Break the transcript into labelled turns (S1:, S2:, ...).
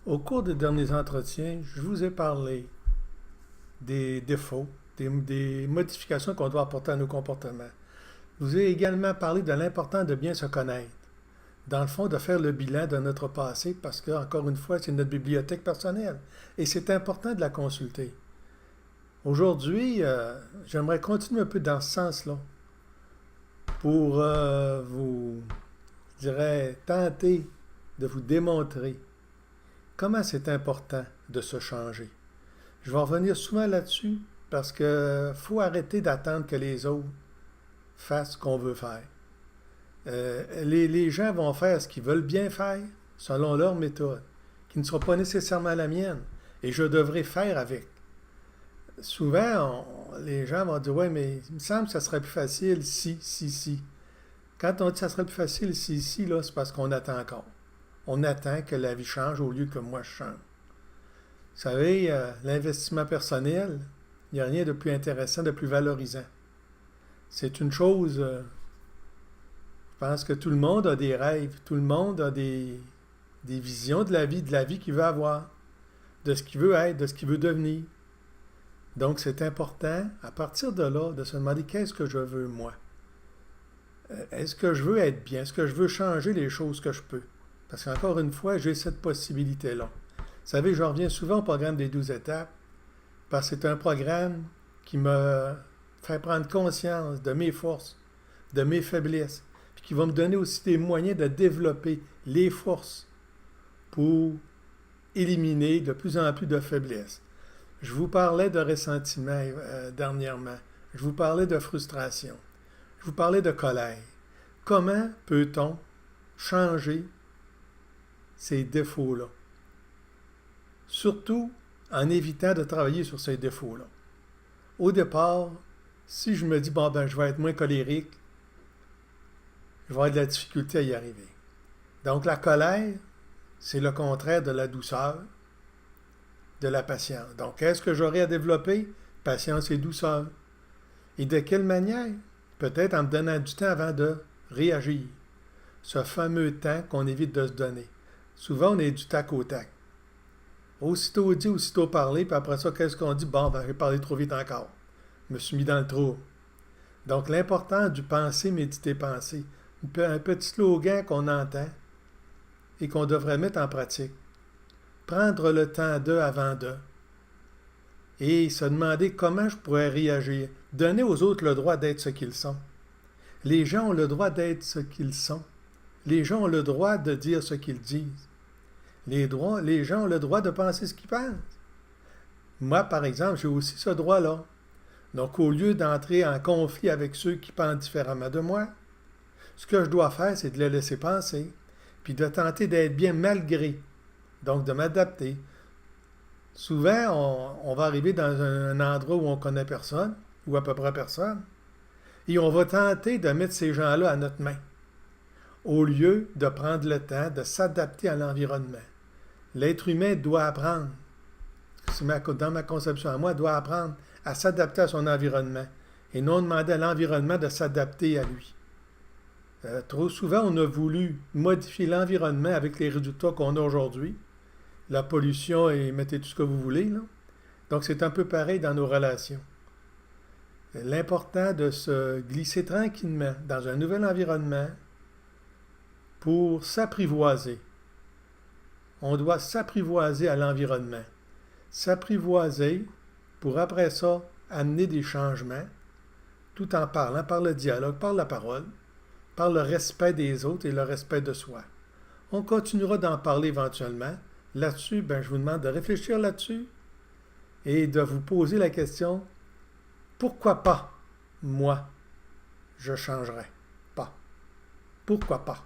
S1: Au cours des derniers entretiens, je vous ai parlé des défauts, des modifications qu'on doit apporter à nos comportements. Je vous ai également parlé de l'important de bien se connaître. Dans le fond, de faire le bilan de notre passé parce que, encore une fois, c'est notre bibliothèque personnelle et c'est important de la consulter. Aujourd'hui, j'aimerais continuer un peu dans ce sens-là pour vous, je dirais, tenter de vous démontrer comment c'est important de se changer. Je vais revenir souvent là-dessus parce que faut arrêter d'attendre que les autres fassent ce qu'on veut faire. Les gens vont faire ce qu'ils veulent bien faire selon leur méthode, qui ne sera pas nécessairement la mienne, et je devrais faire avec. Souvent, les gens vont dire, ouais, mais il me semble que ça serait plus facile si. Quand on dit que ça serait plus facile si, là, c'est parce qu'on attend encore. On attend que la vie change au lieu que moi je change. Vous savez, l'investissement personnel, il n'y a rien de plus intéressant, de plus valorisant. C'est une chose, je pense que tout le monde a des rêves, tout le monde a des visions de la vie qu'il veut avoir, de ce qu'il veut être, de ce qu'il veut devenir. Donc, c'est important, à partir de là, de se demander qu'est-ce que je veux, moi. Est-ce que je veux être bien? Est-ce que je veux changer les choses que je peux? Parce qu'encore une fois, j'ai cette possibilité-là. Vous savez, je reviens souvent au programme des 12 étapes, parce que c'est un programme qui me fait prendre conscience de mes forces, de mes faiblesses, puis qui va me donner aussi des moyens de développer les forces pour éliminer de plus en plus de faiblesses. Je vous parlais de ressentiment dernièrement. Je vous parlais de frustration. Je vous parlais de colère. Comment peut-on changer ces défauts-là? Surtout en évitant de travailler sur ces défauts-là. Au départ, si je me dis, bon, ben, je vais être moins colérique, je vais avoir de la difficulté à y arriver. Donc, la colère, c'est le contraire de la douceur, de la patience. Donc, qu'est-ce que j'aurai à développer? Patience et douceur. Et de quelle manière? Peut-être en me donnant du temps avant de réagir. Ce fameux temps qu'on évite de se donner. Souvent, on est du tac au tac. Aussitôt dit, aussitôt parlé, puis après ça, qu'est-ce qu'on dit? Bon, ben, j'ai parlé trop vite encore. Je me suis mis dans le trou. Donc, l'important du penser, méditer, penser. Un petit slogan qu'on entend et qu'on devrait mettre en pratique. Prendre le temps d'eux avant d'eux. Et se demander comment je pourrais réagir. Donner aux autres le droit d'être ce qu'ils sont. Les gens ont le droit d'être ce qu'ils sont. Les gens ont le droit de dire ce qu'ils disent. Les gens ont le droit de penser ce qu'ils pensent. Moi, par exemple, j'ai aussi ce droit-là. Donc, au lieu d'entrer en conflit avec ceux qui pensent différemment de moi, ce que je dois faire, c'est de les laisser penser, puis de tenter d'être bien malgré. Donc, de m'adapter. Souvent, on va arriver dans un endroit où on ne connaît personne, ou à peu près personne, et on va tenter de mettre ces gens-là à notre main, au lieu de prendre le temps de s'adapter à l'environnement. L'être humain doit apprendre, dans ma conception à moi, doit apprendre à s'adapter à son environnement, et non demander à l'environnement de s'adapter à lui. Trop souvent, on a voulu modifier l'environnement avec les résultats qu'on a aujourd'hui. La pollution et mettez tout ce que vous voulez, là. Donc, c'est un peu pareil dans nos relations. L'important de se glisser tranquillement dans un nouvel environnement pour s'apprivoiser. On doit s'apprivoiser à l'environnement. S'apprivoiser pour après ça amener des changements tout en parlant, par le dialogue, par la parole, par le respect des autres et le respect de soi. On continuera d'en parler éventuellement. Là-dessus, ben, je vous demande de réfléchir là-dessus et de vous poser la question, pourquoi pas moi, je changerai pas? Pourquoi pas?